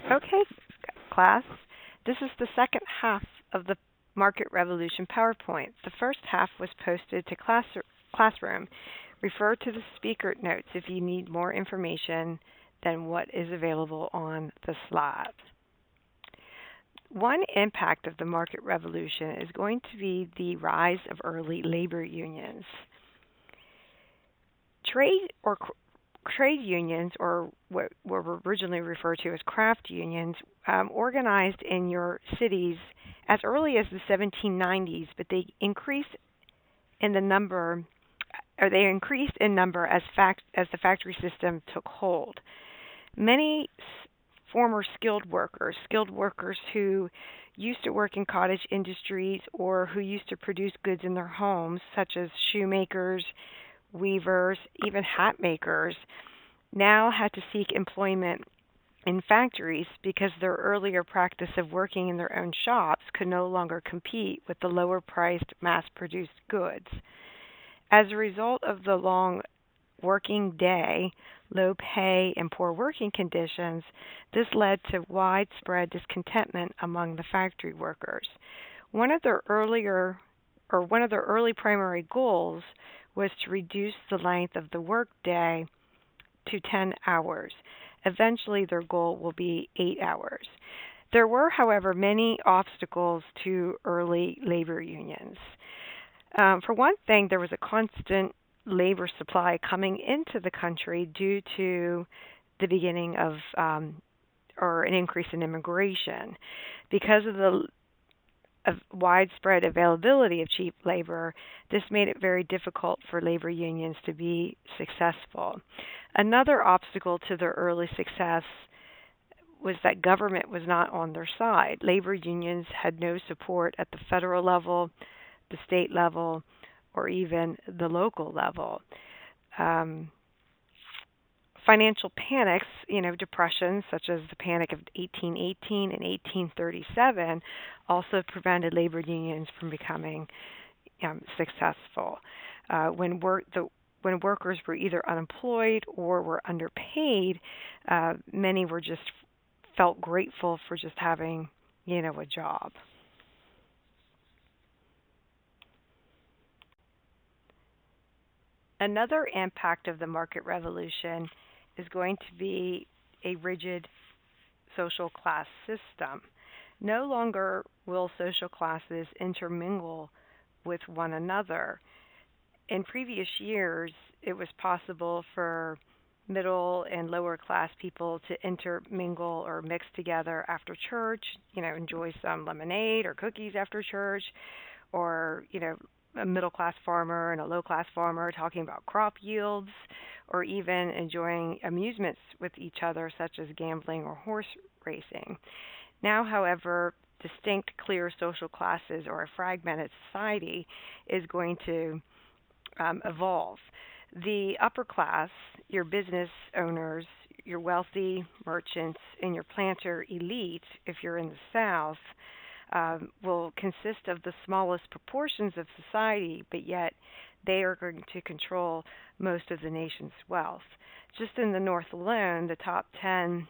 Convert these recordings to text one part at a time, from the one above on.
Okay, class. This is the second half of the Market Revolution PowerPoint. The first half was posted to Classroom. Refer to the speaker notes if you need more information than what is available on the slide. One impact of the market revolution is going to be the rise of early labor unions. Trade or trade unions, or what were originally referred to as craft unions, organized in your cities as early as the 1790s, but they increased in the number, or they increased in number as the factory system took hold. Many former skilled workers who used to work in cottage industries or who used to produce goods in their homes, such as shoemakers, weavers, even hat makers, now had to seek employment in factories because their earlier practice of working in their own shops could no longer compete with the lower priced mass produced goods. As a result of the long working day, low pay, and poor working conditions, this led to widespread discontentment among the factory workers. One of their early primary goals was to reduce the length of the workday to 10 hours. Eventually, their goal will be 8 hours. There were, however, many obstacles to early labor unions. For one thing, there was a constant labor supply coming into the country due to the beginning of or an increase in immigration. Because of the widespread availability of cheap labor, this made it very difficult for labor unions to be successful. Another obstacle to their early success was that government was not on their side. Labor unions had no support at the federal level, the state level, or even the local level. Financial panics, depressions such as the Panic of 1818 and 1837, also prevented labor unions from becoming successful. When workers were either unemployed or were underpaid, many were just felt grateful for just having, a job. Another impact of the market revolution is going to be a rigid social class system. No longer will social classes intermingle with one another. In previous years, it was possible for middle and lower class people to intermingle or mix together after church, enjoy some lemonade or cookies after church, or, a middle class farmer and a low class farmer talking about crop yields, or even enjoying amusements with each other, such as gambling or horse racing. Now, however, distinct, clear social classes or a fragmented society is going to evolve. The upper class, your business owners, your wealthy merchants, and your planter elite, if you're in the South, will consist of the smallest proportions of society, but yet they are going to control most of the nation's wealth. Just in the North alone, the top 10%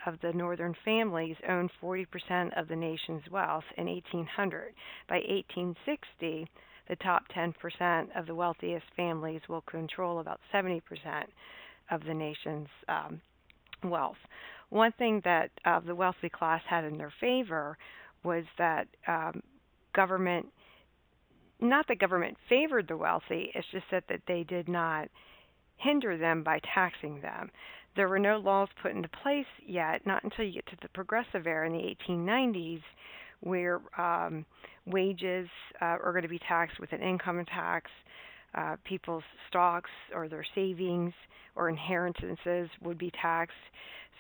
of the northern families own 40% of the nation's wealth in 1800. By 1860, the top 10% of the wealthiest families will control about 70% of the nation's wealth. One thing that the wealthy class had in their favor was that government, not that government favored the wealthy, it's just that they did not hinder them by taxing them. There were no laws put into place yet, not until you get to the Progressive Era in the 1890s, where wages are going to be taxed with an income tax. People's stocks or their savings or inheritances would be taxed.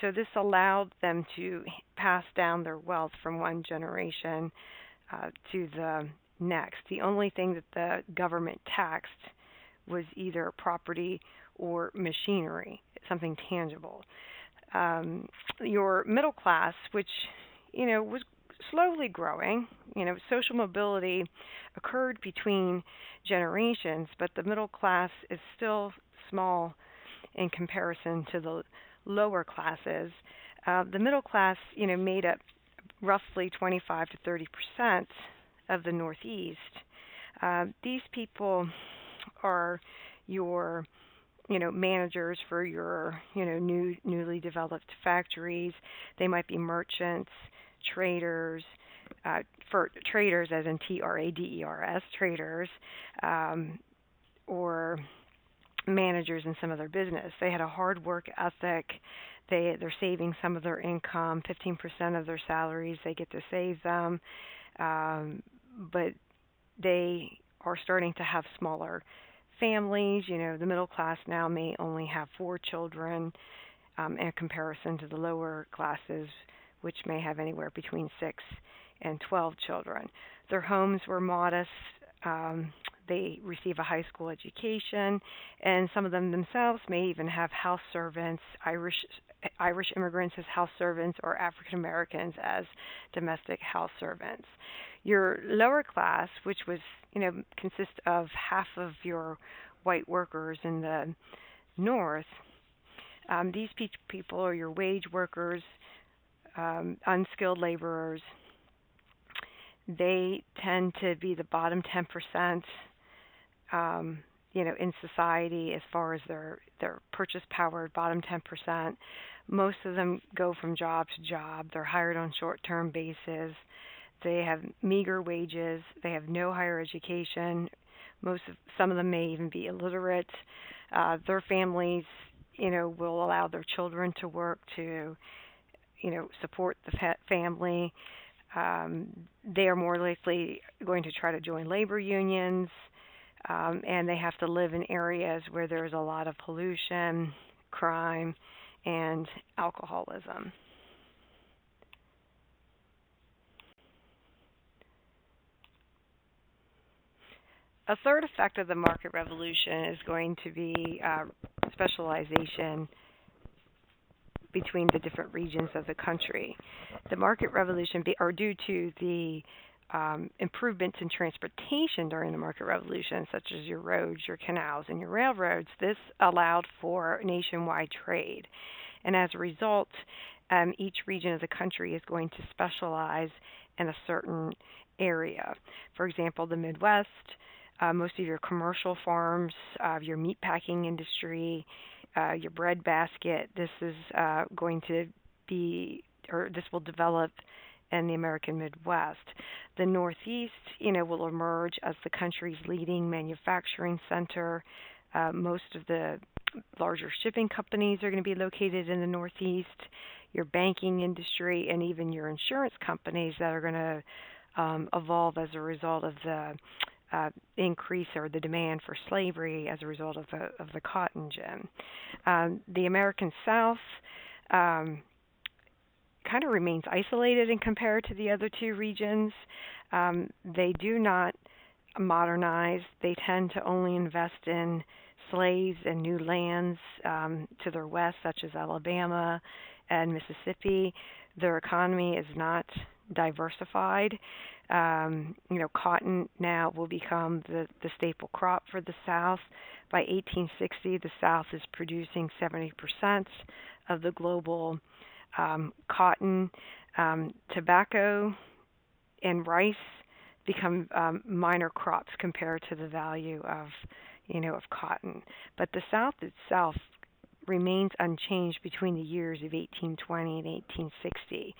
So this allowed them to pass down their wealth from one generation to the next. The only thing that the government taxed was either property or machinery, something tangible. Your middle class, which was slowly growing, social mobility occurred between generations, but the middle class is still small in comparison to the lower classes. The middle class, made up roughly 25 to 30% of the Northeast. These people are your managers for your, newly developed factories. They might be merchants, traders, for traders as in traders, traders, or managers in some other business. They had a hard work ethic. They're saving some of their income, 15% of their salaries. They get to save them, but they are starting to have smaller families. The middle class now may only have 4 children, in comparison to the lower classes, which may have anywhere between 6 and 12 children. Their homes were modest. They receive a high school education, and some of them themselves may even have house servants, Irish immigrants as house servants, or African Americans as domestic house servants. Your lower class, which was, consists of half of your white workers in the North, these people are your wage workers, unskilled laborers. They tend to be the bottom 10%, in society as far as their purchase power, bottom 10%. Most of them go from job to job. They're hired on short-term basis. They have meager wages. They have no higher education. Some of them may even be illiterate. Their families, will allow their children to work to, support the family. They are more likely going to try to join labor unions, and they have to live in areas where there's a lot of pollution, crime, and alcoholism. A third effect of the market revolution is going to be specialization between the different regions of the country. The market revolution, are due to the improvements in transportation during the market revolution, such as your roads, your canals, and your railroads. This allowed for nationwide trade. And as a result, each region of the country is going to specialize in a certain area. For example, the Midwest, most of your commercial farms, your meatpacking industry, your bread basket, this is going to be, or this will develop in the American Midwest. The Northeast, will emerge as the country's leading manufacturing center. Most of the larger shipping companies are going to be located in the Northeast. Your banking industry and even your insurance companies that are going to evolve as a result of the increase or the demand for slavery as a result of the cotton gin. The American South kind of remains isolated and compared to the other two regions. They do not modernize. They tend to only invest in slaves and new lands to their west, such as Alabama and Mississippi. Their economy is not diversified. Cotton now will become the staple crop for the South. By 1860, the South is producing 70% of the global cotton. Tobacco and rice become minor crops compared to the value of cotton. But the South itself remains unchanged between the years of 1820 and 1860.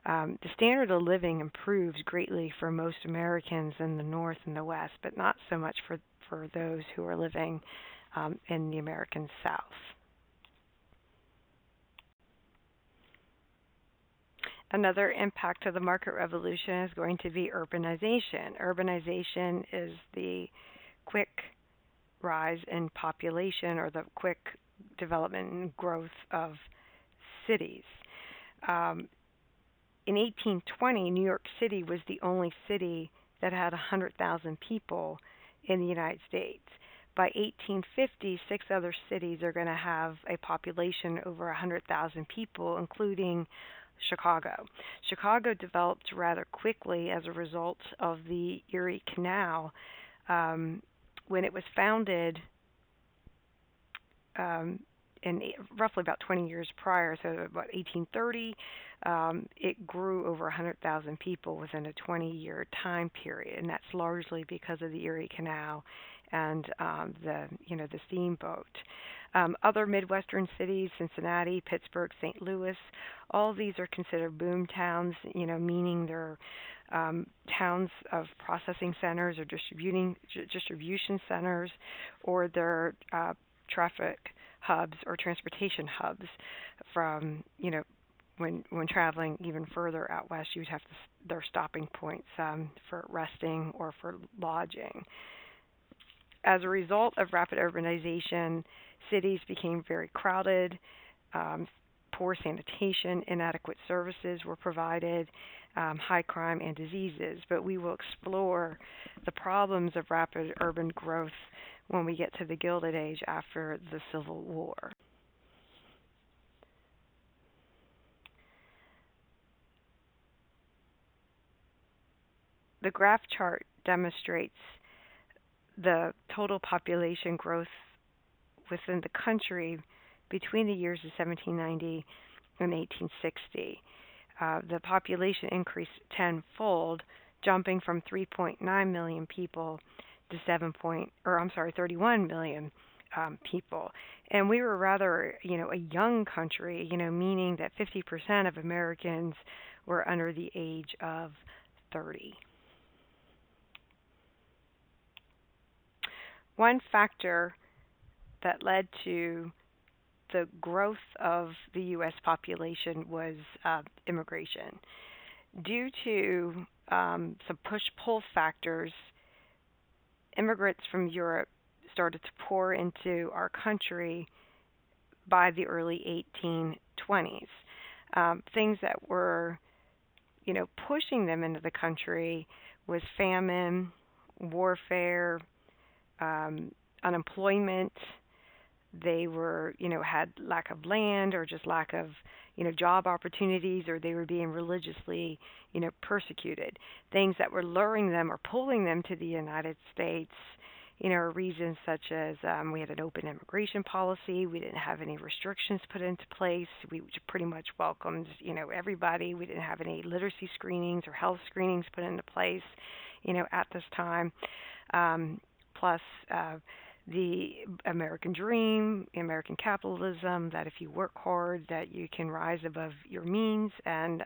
The standard of living improves greatly for most Americans in the North and the West, but not so much for those who are living in the American South. Another impact of the market revolution is going to be urbanization. Urbanization is the quick rise in population or the quick development and growth of cities. In 1820, New York City was the only city that had 100,000 people in the United States. By 1850, 6 other cities are going to have a population over 100,000 people, including Chicago. Chicago developed rather quickly as a result of the Erie Canal. When it was founded, roughly about 20 years prior, so about 1830, it grew over 100,000 people within a 20-year time period, and that's largely because of the Erie Canal and the steamboat. Other Midwestern cities, Cincinnati, Pittsburgh, St. Louis, all of these are considered boom towns, meaning they're towns of processing centers or distribution centers, or they're traffic hubs or transportation hubs. From when traveling even further out west, you would have their stopping points for resting or for lodging. As a result of rapid urbanization, cities became very crowded. Poor sanitation, inadequate services were provided, high crime and diseases. But we will explore the problems of rapid urban growth when we get to the Gilded Age after the Civil War. The graph chart demonstrates the total population growth within the country between the years of 1790 and 1860. The population increased tenfold, jumping from 3.9 million people to 31 million people. And we were rather, a young country, meaning that 50% of Americans were under the age of 30. One factor that led to the growth of the U.S. population was immigration. Due to some push-pull factors, immigrants from Europe started to pour into our country by the early 1820s. Things that were, pushing them into the country was famine, warfare, unemployment. They were, had lack of land or just lack of, job opportunities, or they were being religiously, persecuted. Things that were luring them or pulling them to the United States, are reasons such as we had an open immigration policy. We didn't have any restrictions put into place. We pretty much welcomed, everybody. We didn't have any literacy screenings or health screenings put into place, at this time. Plus the American dream, American capitalism, that if you work hard, that you can rise above your means, and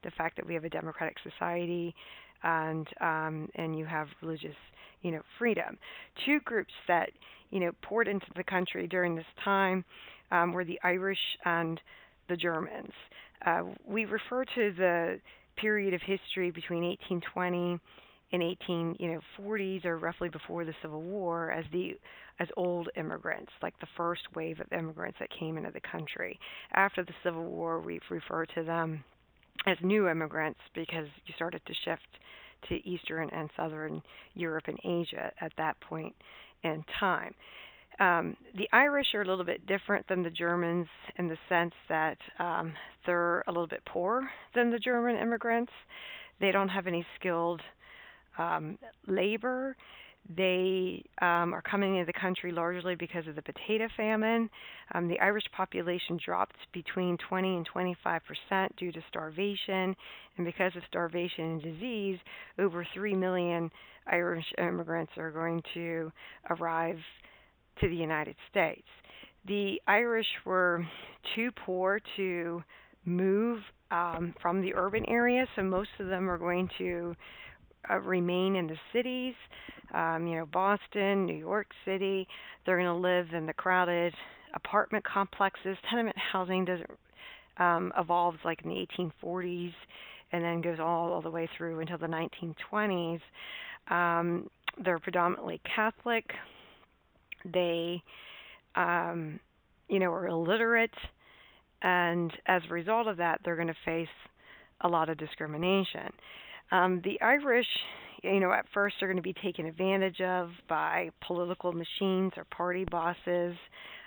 the fact that we have a democratic society, and you have religious, freedom. Two groups that, poured into the country during this time were the Irish and the Germans. We refer to the period of history between 1820 in 1840s, or roughly before the Civil War, as old immigrants, like the first wave of immigrants that came into the country. After the Civil War, we refer to them as new immigrants, because you started to shift to Eastern and Southern Europe and Asia at that point in time. The Irish are a little bit different than the Germans in the sense that they're a little bit poorer than the German immigrants. They don't have any skilled labor. They are coming into the country largely because of the potato famine. The Irish population dropped between 20 and 25% due to starvation, and because of starvation and disease, over 3 million Irish immigrants are going to arrive to the United States. The Irish were too poor to move from the urban area, so most of them are going to remain in the cities, Boston, New York City. They're going to live in the crowded apartment complexes. Tenement housing doesn't evolves like in the 1840s and then goes all the way through until the 1920s. They're predominantly Catholic. They, are illiterate, and as a result of that, they're going to face a lot of discrimination. The Irish, at first are going to be taken advantage of by political machines or party bosses.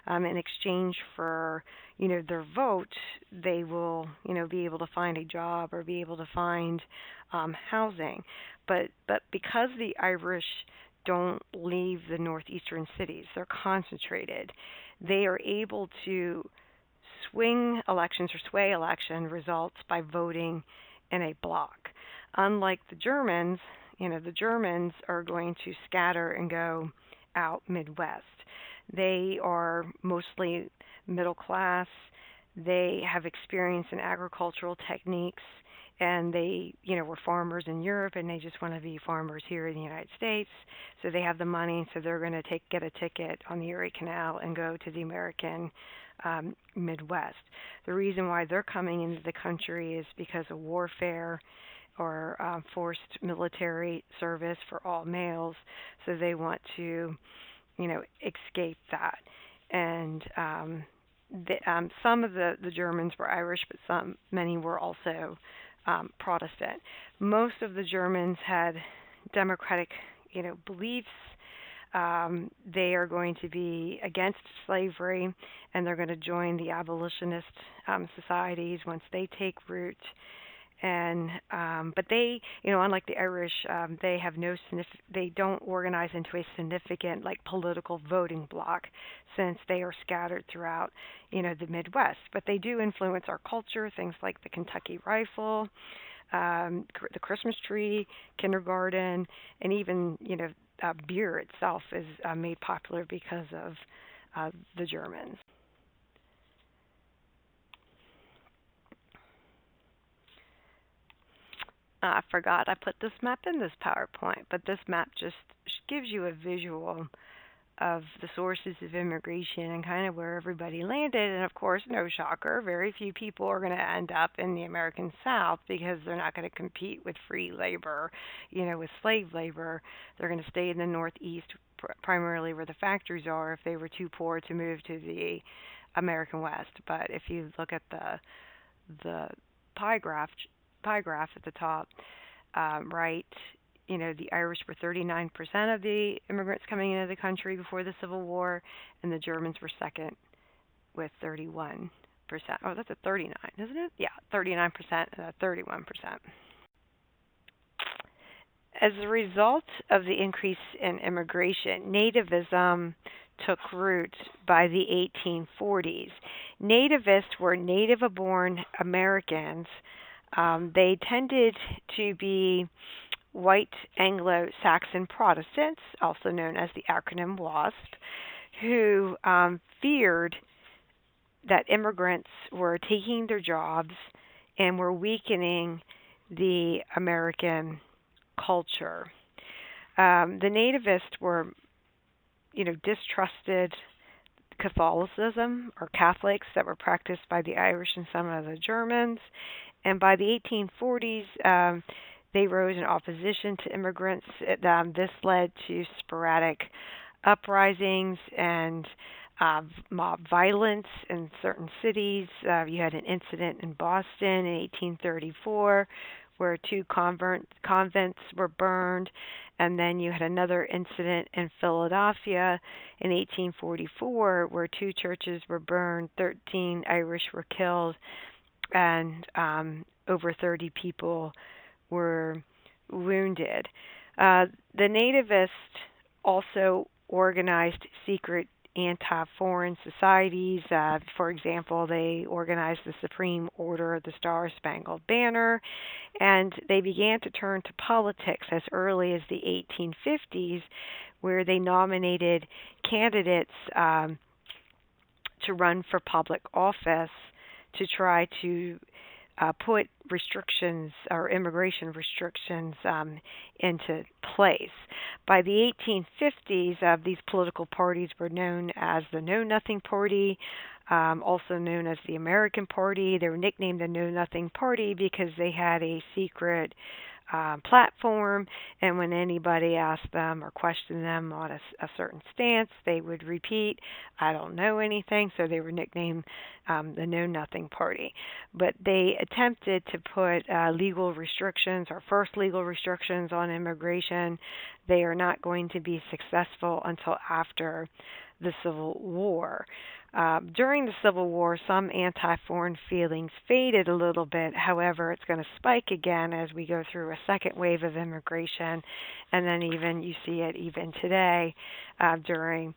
In exchange for, their vote, they will, be able to find a job or be able to find housing. But because the Irish don't leave the northeastern cities, they're concentrated. they are able to swing elections or sway election results by voting in a block. Unlike the Germans, the Germans are going to scatter and go out Midwest. They are mostly middle class. They have experience in agricultural techniques, and they, were farmers in Europe, and they just want to be farmers here in the United States. So they have the money, so they're going to get a ticket on the Erie Canal and go to the American Midwest. The reason why they're coming into the country is because of warfare or forced military service for all males. So they want to, escape that. And some of the Germans were Irish, but many were also Protestant. Most of the Germans had democratic, beliefs. They are going to be against slavery, and they're going to join the abolitionist societies once they take root. And but they, unlike the Irish, they have they don't organize into a significant political voting bloc, since they are scattered throughout, the Midwest. But they do influence our culture, things like the Kentucky Rifle, the Christmas tree, kindergarten, and even beer itself is made popular because of the Germans. I forgot I put this map in this PowerPoint, but this map just gives you a visual of the sources of immigration and kind of where everybody landed. And of course, no shocker, very few people are going to end up in the American South because they're not going to compete with free labor, with slave labor. They're going to stay in the Northeast, primarily where the factories are, if they were too poor to move to the American West. But if you look at the pie graph at the top, right, the Irish were 39% of the immigrants coming into the country before the Civil War, and the Germans were second with 31%. Oh, that's a 39, isn't it? Yeah, 39% and 31%. As a result of the increase in immigration, nativism took root by the 1840s. Nativists were native-born Americans. They tended to be white Anglo-Saxon Protestants, also known as the acronym WASP, who feared that immigrants were taking their jobs and were weakening the American culture. The nativists were, distrusted Catholicism or Catholics that were practiced by the Irish and some of the Germans. And by the 1840s, they rose in opposition to immigrants. This led to sporadic uprisings and mob violence in certain cities. You had an incident in Boston in 1834 where two convents were burned, and then you had another incident in Philadelphia in 1844 where two churches were burned, 13 Irish were killed, and over 30 people were wounded. The nativists also organized secret anti-foreign societies. For example, they organized the Supreme Order of the Star-Spangled Banner, and they began to turn to politics as early as the 1850s, where they nominated candidates to run for public office to try to put restrictions or immigration restrictions into place. By the 1850s, these political parties were known as the Know Nothing Party, also known as the American Party. They were nicknamed the Know Nothing Party because they had a secret platform, and when anybody asked them or questioned them on a certain stance, they would repeat, "I don't know anything," so they were nicknamed the Know Nothing Party. But they attempted to put legal restrictions, or first legal restrictions, on immigration. They are not going to be successful until after the Civil War. During the Civil War, some anti-foreign feelings faded a little bit. However, it's going to spike again as we go through a second wave of immigration, and then even you see it even today during,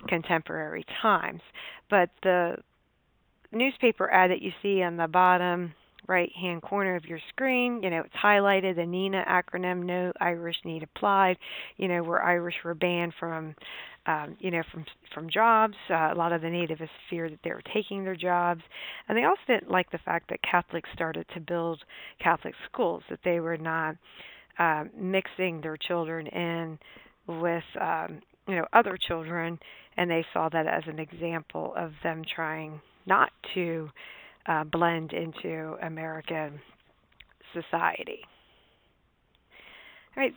contemporary times. But the newspaper ad that you see on the bottom right hand corner of your screen, it's highlighted the NENA acronym, No Irish Need Applied, where Irish were banned from from jobs. A lot of the nativists feared that they were taking their jobs, and they also didn't like the fact that Catholics started to build Catholic schools, that they were not mixing their children in with other children, and they saw that as an example of them trying not to blend into American society. All right,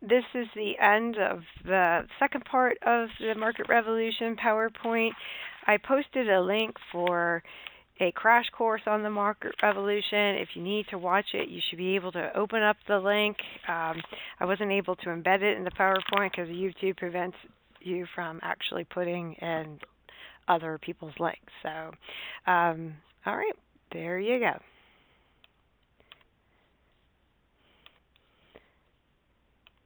this is the end of the second part of the Market Revolution PowerPoint. I posted a link for a crash course on the Market Revolution. If you need to watch it, you should be able to open up the link. I wasn't able to embed it in the PowerPoint because YouTube prevents you from actually putting in other people's links. So, all right, there you go.